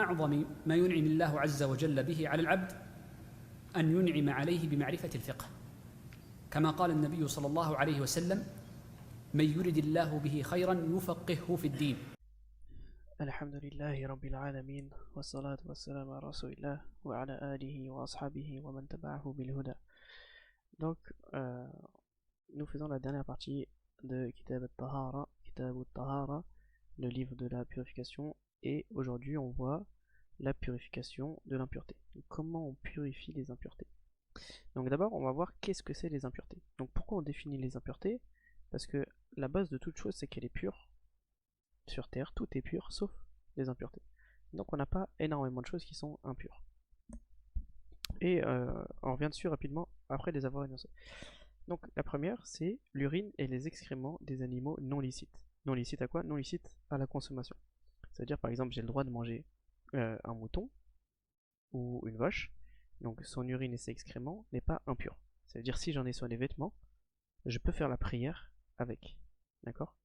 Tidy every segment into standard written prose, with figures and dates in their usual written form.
أعظم ما ينعم الله عز وجل به على العبد أن ينعم عليه بمعرفة الفقه، كما قال النبي صلى الله عليه وسلم: من يرد الله به خيرا يفقهه في الدين. الحمد لله رب العالمين والصلاة والسلام على رسول الله وعلى آله وأصحابه ومن تبعه بالهدى. Donc, nous faisons la dernière partie de Kitab al-Tahara, le livre de la purification, et aujourd'hui on voit la purification de l'impureté. Comment on purifie les impuretés? Donc d'abord on va voir qu'est-ce que c'est les impuretés. Donc pourquoi on définit les impuretés? Parce que la base de toute chose c'est qu'elle est pure. Sur Terre, tout est pur sauf les impuretés. Donc on n'a pas énormément de choses qui sont impures. Et on revient dessus rapidement après les avoir énoncées. Donc la première, c'est l'urine et les excréments des animaux non licites. Non licites à quoi? Non licites à la consommation. C'est-à-dire par exemple j'ai le droit de manger un mouton ou une vache, donc son urine et ses excréments n'est pas impur. C'est-à-dire si j'en ai sur les vêtements, je peux faire la prière avec. D'accord?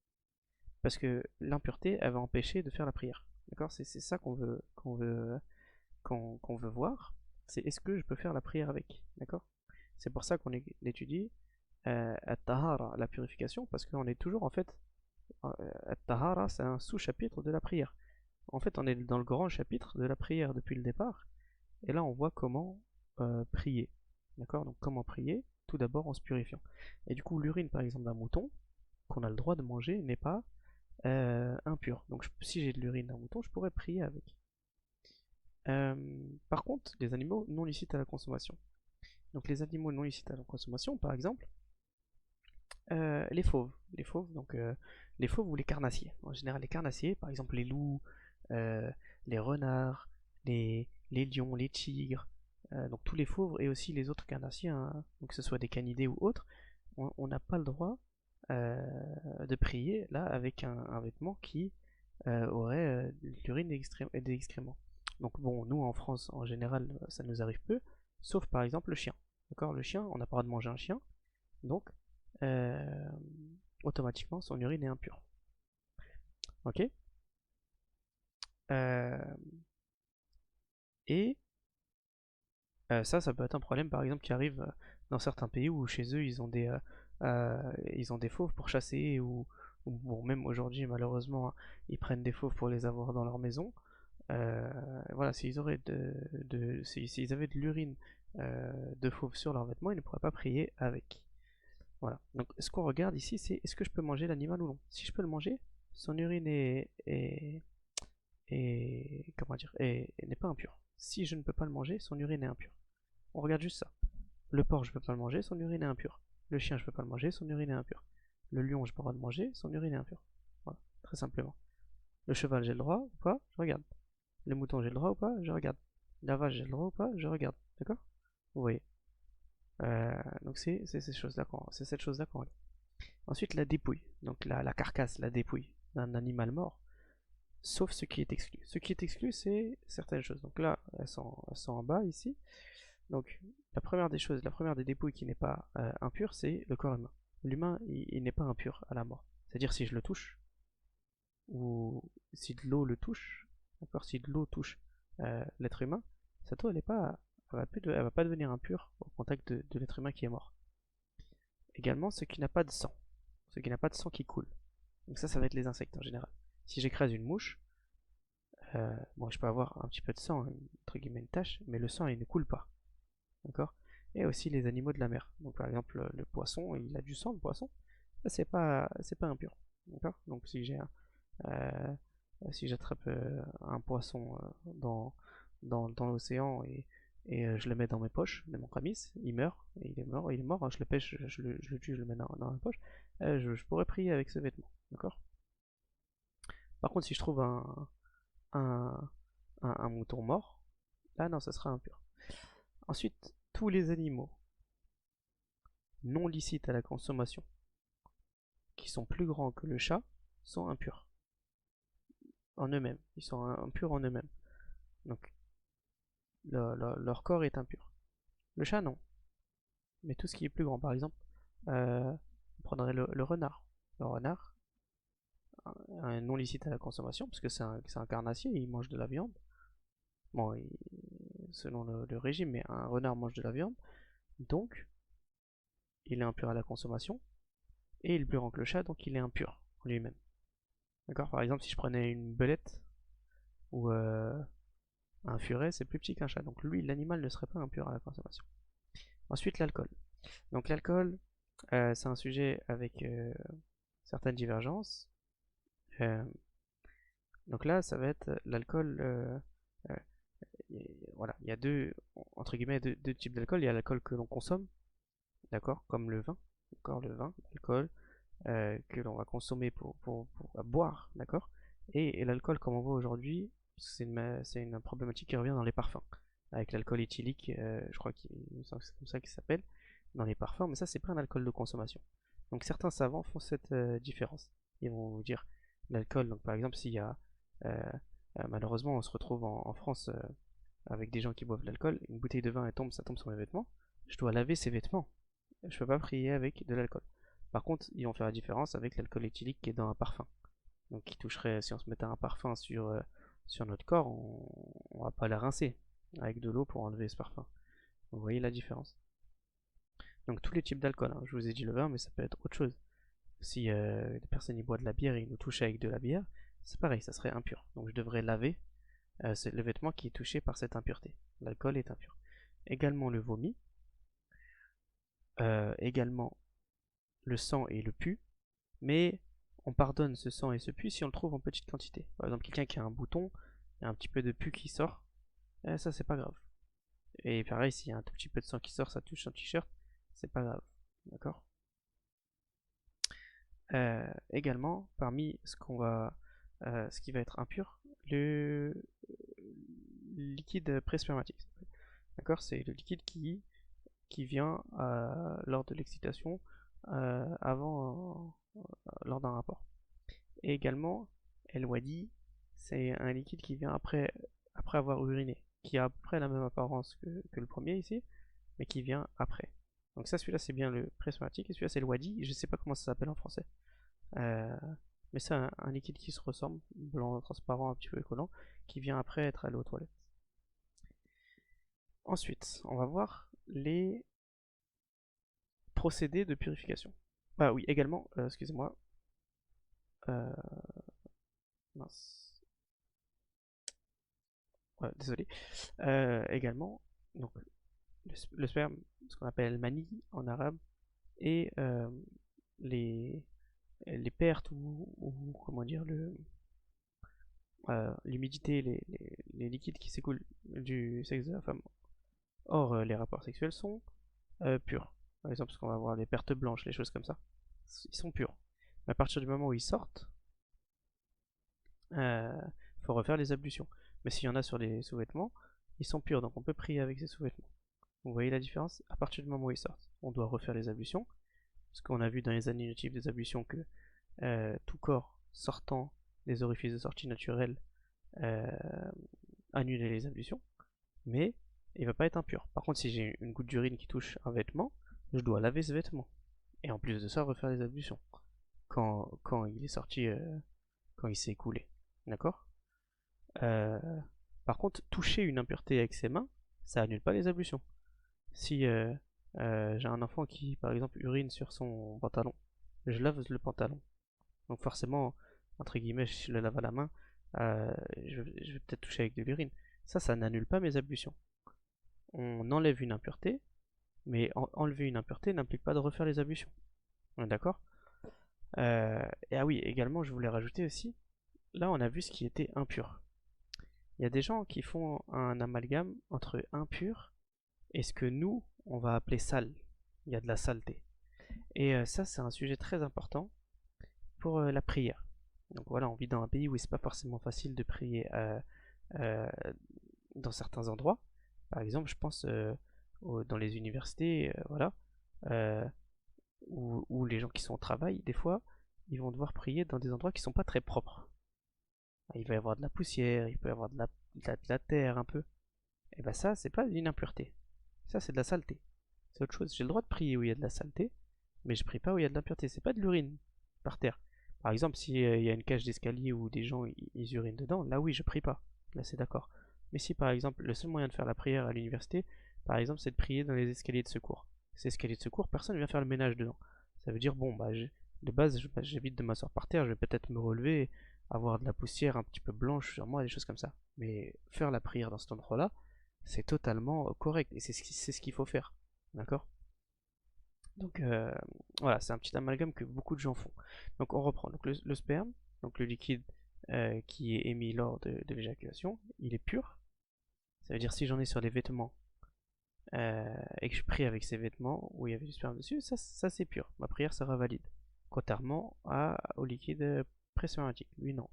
Parce que l'impureté, elle va empêcher de faire la prière. D'accord? C'est ça qu'on veut voir. C'est est-ce que je peux faire la prière avec? D'accord? C'est pour ça qu'on étudie at-tahara, la purification, parce qu'on est toujours en fait at-tahara, c'est un sous-chapitre de la prière. En fait, on est dans le grand chapitre de la prière depuis le départ, et là on voit comment prier. D'accord? Donc comment prier? Tout d'abord en se purifiant. Et du coup, l'urine par exemple d'un mouton qu'on a le droit de manger n'est pas impur. Donc si j'ai de l'urine d'un mouton, je pourrais prier avec. Par contre, les animaux non licites à la consommation. Donc les animaux non licites à la consommation, par exemple, les fauves. Les fauves ou les carnassiers. En général, les carnassiers, par exemple les loups, les renards, les lions, les tigres, donc tous les fauves et aussi les autres carnassiers, hein, donc que ce soit des canidés ou autres, on n'a pas le droit de prier là avec un vêtement qui aurait de l'urine et des excréments. Donc bon, nous en France en général ça nous arrive peu, sauf par exemple le chien. D'accord, le chien, on n'a pas le droit de manger un chien, donc euh, automatiquement son urine est impure. Ok. Euh, et ça peut être un problème par exemple qui arrive dans certains pays où chez eux ils ont des fauves pour chasser ou bon, même aujourd'hui malheureusement ils prennent des fauves pour les avoir dans leur maison. Voilà, s'ils auraient s'ils avaient de l'urine de fauve sur leurs vêtements, ils ne pourraient pas prier avec. Voilà. Donc ce qu'on regarde ici, c'est est-ce que je peux manger l'animal ou non. Si je peux le manger, son urine comment dire, n'est pas impure. Si je ne peux pas le manger, son urine est impure. On regarde juste ça. Le porc, je peux pas le manger, son urine est impure. Le chien, je peux pas le manger, son urine est impure. Le lion, je peux pas le manger, son urine est impure. Voilà, très simplement. Le cheval, j'ai le droit ou pas? Je regarde. Le mouton, j'ai le droit ou pas? Je regarde. La vache, j'ai le droit ou pas? Je regarde. D'accord? Vous voyez. Donc c'est ces choses-là c'est cette chose-là qu'on regarde. Ensuite, la dépouille. Donc la carcasse, la dépouille d'un animal mort. Sauf ce qui est exclu. Ce qui est exclu, c'est certaines choses. Donc là, elles sont en bas ici. Donc la première des choses, la première des dépouilles qui n'est pas impure, c'est le corps humain. L'humain, il n'est pas impur à la mort. C'est-à-dire si je le touche, ou si de l'eau le touche, d'accord, si de l'eau touche l'être humain, cette eau, elle va pas devenir impure au contact de l'être humain qui est mort. Également, ce qui n'a pas de sang, ce qui n'a pas de sang qui coule. Donc ça va être les insectes en général. Si j'écrase une mouche, bon, je peux avoir un petit peu de sang, entre guillemets une tache, mais le sang, il ne coule pas, d'accord. Et aussi les animaux de la mer. Donc par exemple, le poisson, il a du sang, le poisson, ça c'est pas impur, d'accord. Donc euh, si j'attrape un poisson dans l'océan et je le mets dans mes poches, de mon camis, il meurt, et il est mort, hein, je le pêche, je le tue, je le mets dans ma poche, je pourrais prier avec ce vêtement, d'accord. Par contre, si je trouve un, un mouton mort, là non, ça sera impur. Ensuite, tous les animaux non licites à la consommation, qui sont plus grands que le chat, sont impurs en eux-mêmes, ils sont impurs en eux-mêmes. Donc leur corps est impur. Le chat, non. Mais tout ce qui est plus grand, par exemple, on prendrait le renard. Le renard, un non licite à la consommation, parce que c'est un carnassier, il mange de la viande. Bon, selon le régime, mais un renard mange de la viande, donc il est impur à la consommation, et il est plus grand que le chat, donc il est impur en lui-même. D'accord? Par exemple, si je prenais une belette ou un furet, c'est plus petit qu'un chat, donc lui, l'animal ne serait pas impur à la consommation. Ensuite, l'alcool. Donc l'alcool, c'est un sujet avec certaines divergences. Donc là, ça va être l'alcool. Voilà, il y a entre guillemets, deux types d'alcool. Il y a l'alcool que l'on consomme, d'accord, comme le vin, d'accord, le vin, l'alcool que l'on va consommer pour boire, d'accord, et l'alcool comme on voit aujourd'hui, c'est une problématique qui revient dans les parfums, avec l'alcool éthylique, je crois qu'il me semble que c'est comme ça qu'il s'appelle, dans les parfums, mais ça c'est pas un alcool de consommation. Donc certains savants font cette différence. Ils vont vous dire l'alcool, donc par exemple s'il y a malheureusement on se retrouve en France avec des gens qui boivent de l'alcool, une bouteille de vin elle tombe, ça tombe sur mes vêtements, je dois laver ces vêtements, je peux pas prier avec de l'alcool. Par contre, ils vont faire la différence avec l'alcool éthylique qui est dans un parfum. Donc qui toucherait, si on se mettait un parfum sur notre corps, on va pas la rincer avec de l'eau pour enlever ce parfum. Vous voyez la différence. Donc tous les types d'alcool, hein. Je vous ai dit le vin, mais ça peut être autre chose. Si des personnes y boivent de la bière et ils nous touchent avec de la bière, c'est pareil, ça serait impur. Donc je devrais laver le vêtement qui est touché par cette impureté. L'alcool est impur. Également le vomi, également le sang et le pus, mais on pardonne ce sang et ce pus si on le trouve en petite quantité. Par exemple, quelqu'un qui a un bouton, il y a un petit peu de pus qui sort, ça c'est pas grave. Et pareil, s'il y a un tout petit peu de sang qui sort, ça touche son t-shirt, c'est pas grave. D'accord. Également, parmi ce qui va être impur, le liquide pré-spermatique. D'accord, c'est le liquide qui vient lors de l'excitation lors d'un rapport. Et également, El Wadi, c'est un liquide qui vient après avoir uriné, qui a à peu près la même apparence que le premier ici, mais qui vient après. Donc ça, celui-là, c'est bien le pré-spermatique, et celui-là, c'est le Wadi, je sais pas comment ça s'appelle en français. Mais c'est un liquide qui se ressemble, blanc, transparent, un petit peu collant, qui vient après être allé aux toilettes. Ensuite, on va voir les procédés de purification. Ah oui, également, excusez-moi. Mince. Ouais, désolé. Également, donc, le sperme, ce qu'on appelle mani en arabe, et les pertes ou comment dire, l'humidité, les liquides qui s'écoulent du sexe de la femme. Or, les rapports sexuels sont purs. Par exemple, parce qu'on va avoir des pertes blanches, les choses comme ça. Ils sont purs. Mais à partir du moment où ils sortent, faut refaire les ablutions. Mais s'il y en a sur les sous-vêtements, ils sont purs, donc on peut prier avec ces sous-vêtements. Vous voyez la différence? À partir du moment où ils sortent, on doit refaire les ablutions. Parce qu'on a vu dans les animatifs des ablutions que tout corps sortant des orifices de sortie naturels annulait les ablutions. Mais il va pas être impur. Par contre, si j'ai une goutte d'urine qui touche un vêtement, je dois laver ce vêtement. Et en plus de ça, refaire les ablutions. Quand il est sorti, quand il s'est écoulé. D'accord? Par contre, toucher une impureté avec ses mains, ça annule pas les ablutions. Si j'ai un enfant qui, par exemple, urine sur son pantalon, je lave le pantalon. Donc forcément, entre guillemets, si je le lave à la main, je vais peut-être toucher avec de l'urine. Ça n'annule pas mes ablutions. On enlève une impureté, mais enlever une impureté n'implique pas de refaire les ablutions. On est d'accord? Et ah oui, également, je voulais rajouter aussi, là on a vu ce qui était impur. Il y a des gens qui font un amalgame entre impur et ce que nous, on va appeler sale. Il y a de la saleté. Et ça, c'est un sujet très important pour la prière. Donc voilà, on vit dans un pays où c'est pas forcément facile de prier dans certains endroits. Par exemple, je pense dans les universités, voilà, où les gens qui sont au travail, des fois, ils vont devoir prier dans des endroits qui sont pas très propres. Il va y avoir de la poussière, il peut y avoir de la terre un peu. Et ben ça, c'est pas une impureté. Ça, c'est de la saleté. C'est autre chose. J'ai le droit de prier où il y a de la saleté, mais je prie pas où il y a de l'impureté. C'est pas de l'urine par terre. Par exemple, s'il y a une cage d'escalier où des gens ils urinent dedans, là oui, je prie pas. Là, c'est d'accord. Mais si par exemple, le seul moyen de faire la prière à l'université, par exemple, c'est de prier dans les escaliers de secours. Ces escaliers de secours, personne ne vient faire le ménage dedans. Ça veut dire, bon, bah, de base, j'évite de m'asseoir par terre, je vais peut-être me relever, avoir de la poussière un petit peu blanche sur moi, des choses comme ça. Mais faire la prière dans cet endroit-là, c'est totalement correct, et c'est ce qu'il faut faire. D'accord? Donc voilà, c'est un petit amalgame que beaucoup de gens font. Donc on reprend. Donc le sperme, donc le liquide qui est émis lors de l'éjaculation, il est pur. Ça veut dire si j'en ai sur les vêtements et que je prie avec ces vêtements où il y avait du sperme dessus, ça c'est pur. Ma prière sera valide. Contrairement au liquide pressurmatique. Lui non.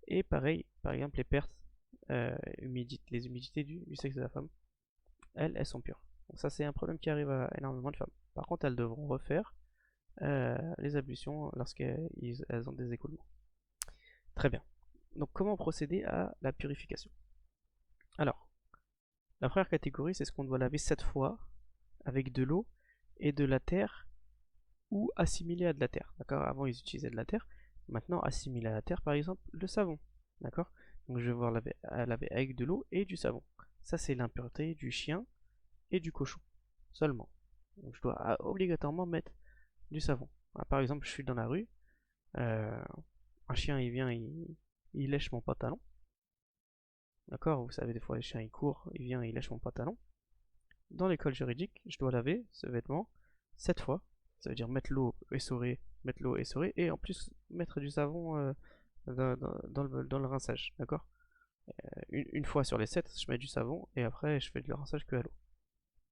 Et pareil, par exemple les pertes, les humidités du sexe de la femme, elles sont pures. Donc ça c'est un problème qui arrive à énormément de femmes. Par contre elles devront refaire les ablutions lorsqu'elles ont des écoulements. Très bien. Donc comment procéder à la purification? Alors, la première catégorie, c'est ce qu'on doit laver 7 fois avec de l'eau et de la terre ou assimilé à de la terre. D'accord? Avant, ils utilisaient de la terre. Maintenant, assimilé à la terre, par exemple, le savon. D'accord? Donc, je vais voir laver avec de l'eau et du savon. Ça, c'est l'impureté du chien et du cochon. Seulement. Donc, je dois obligatoirement mettre du savon. Par exemple, je suis dans la rue. Un chien, il vient, il lèche mon pantalon. D'accord? Vous savez, des fois, les chiens, ils courent, il vient, il lèche mon pantalon. Dans l'école juridique, je dois laver ce vêtement 7 fois. Ça veut dire mettre l'eau, essorer, et en plus mettre du savon dans le rinçage. D'accord? Une fois sur les 7, je mets du savon et après je fais le rinçage que à l'eau.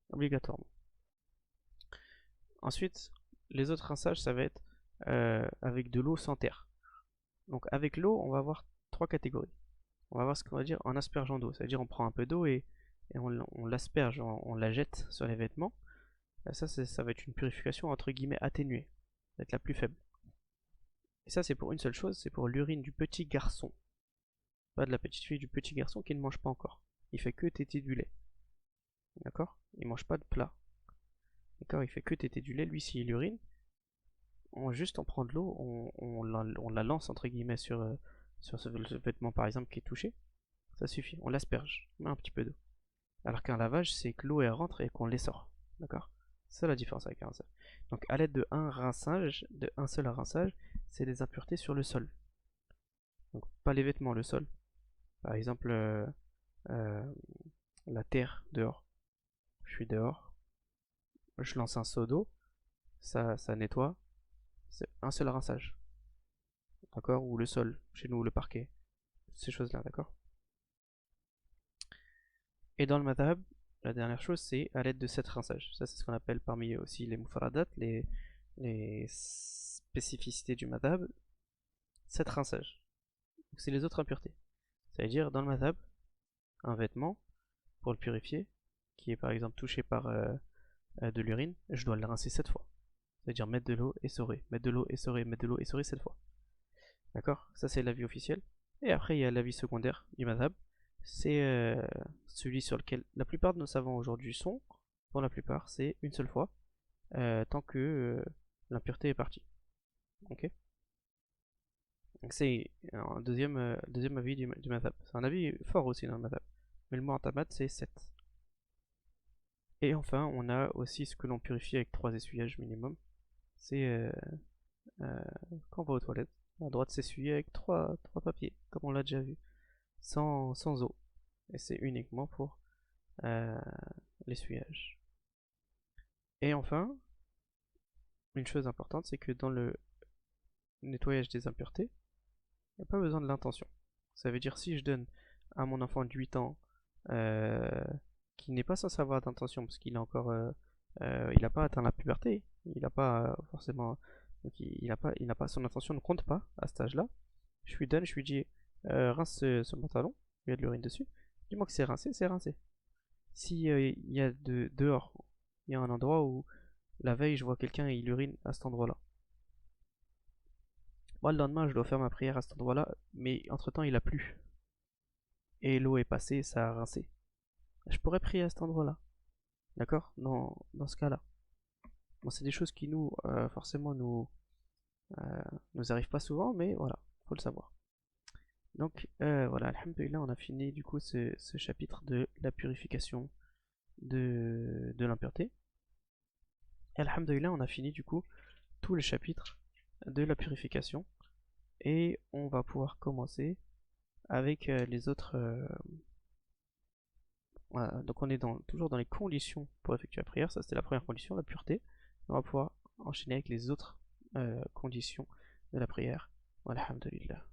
Obligatoirement. Ensuite, les autres rinçages, ça va être avec de l'eau sans terre. Donc avec l'eau, on va avoir 3 catégories. On va voir ce qu'on va dire en aspergeant d'eau. C'est-à-dire on prend un peu d'eau et on l'asperge, on la jette sur les vêtements. Ça va être une purification entre guillemets atténuée. Ça va être la plus faible. Et ça c'est pour une seule chose, c'est pour l'urine du petit garçon. Pas de la petite fille, du petit garçon qui ne mange pas encore. Il fait que téter du lait. D'accord? Il mange pas de plat. D'accord? Il fait que téter du lait. Lui s'il urine, on prend de l'eau, on la lance entre guillemets sur ce vêtement par exemple qui est touché. Ça suffit, on l'asperge, on met un petit peu d'eau. Alors qu'un lavage, c'est que l'eau elle rentre et qu'on les sort. D'accord? C'est la différence avec un rinçage. Donc à l'aide de un seul rinçage, c'est des impuretés sur le sol. Donc pas les vêtements, le sol. Par exemple, la terre dehors. Je suis dehors, je lance un seau d'eau, ça nettoie. C'est un seul rinçage. D'accord? Ou le sol, chez nous, le parquet. Ces choses-là, d'accord? Et dans le madhab, la dernière chose, c'est à l'aide de 7 rinçages. Ça, c'est ce qu'on appelle parmi aussi les mufradat, les spécificités du madhab. 7 rinçages. Donc, c'est les autres impuretés. C'est-à-dire, dans le madhab, un vêtement, pour le purifier, qui est par exemple touché par de l'urine, je dois le rincer 7 fois. C'est-à-dire mettre de l'eau, essorer, mettre de l'eau, essorer, mettre de l'eau, essorer 7 fois. D'accord? Ça, c'est l'avis officiel. Et après, il y a l'avis secondaire du madhab. C'est celui sur lequel la plupart de nos savants aujourd'hui sont. Pour la plupart, c'est une seule fois, tant que l'impureté est partie. Ok? Donc c'est un deuxième avis du madhab. C'est un avis fort aussi dans le madhab. Mais le mu'tamad, c'est 7. Et enfin, on a aussi ce que l'on purifie avec 3 essuyages minimum. C'est quand on va aux toilettes, on a le droit de s'essuyer avec 3 papiers, comme on l'a déjà vu, sans eau. Et c'est uniquement pour l'essuyage. Et enfin, une chose importante, c'est que dans le nettoyage des impuretés, il n'y a pas besoin de l'intention. Ça veut dire si je donne à mon enfant de 8 ans qui n'est pas censé avoir d'intention parce qu'il est encore il n'a pas atteint la puberté, il n'a pas forcément donc il n'a pas son intention ne compte pas à cet âge-là. Je lui donne, je lui dis rince ce pantalon, il y a de l'urine dessus. Dis-moi que c'est rincé, c'est rincé. Si il y a dehors, il y a un endroit où la veille je vois quelqu'un et il urine à cet endroit-là. Moi le lendemain je dois faire ma prière à cet endroit-là, mais entre temps il a plu. Et l'eau est passée, ça a rincé. Je pourrais prier à cet endroit-là. D'accord? Dans ce cas-là. Bon, c'est des choses qui forcément nous arrivent pas souvent, mais voilà, faut le savoir. Donc voilà, alhamdoulilah, on a fini du coup ce chapitre de la purification de l'impureté. Et alhamdoulilah, on a fini du coup tous les chapitres de la purification. Et on va pouvoir commencer avec les autres. Voilà, donc on est toujours dans les conditions pour effectuer la prière. Ça c'était la première condition, la pureté. On va pouvoir enchaîner avec les autres conditions de la prière. Alhamdulillah.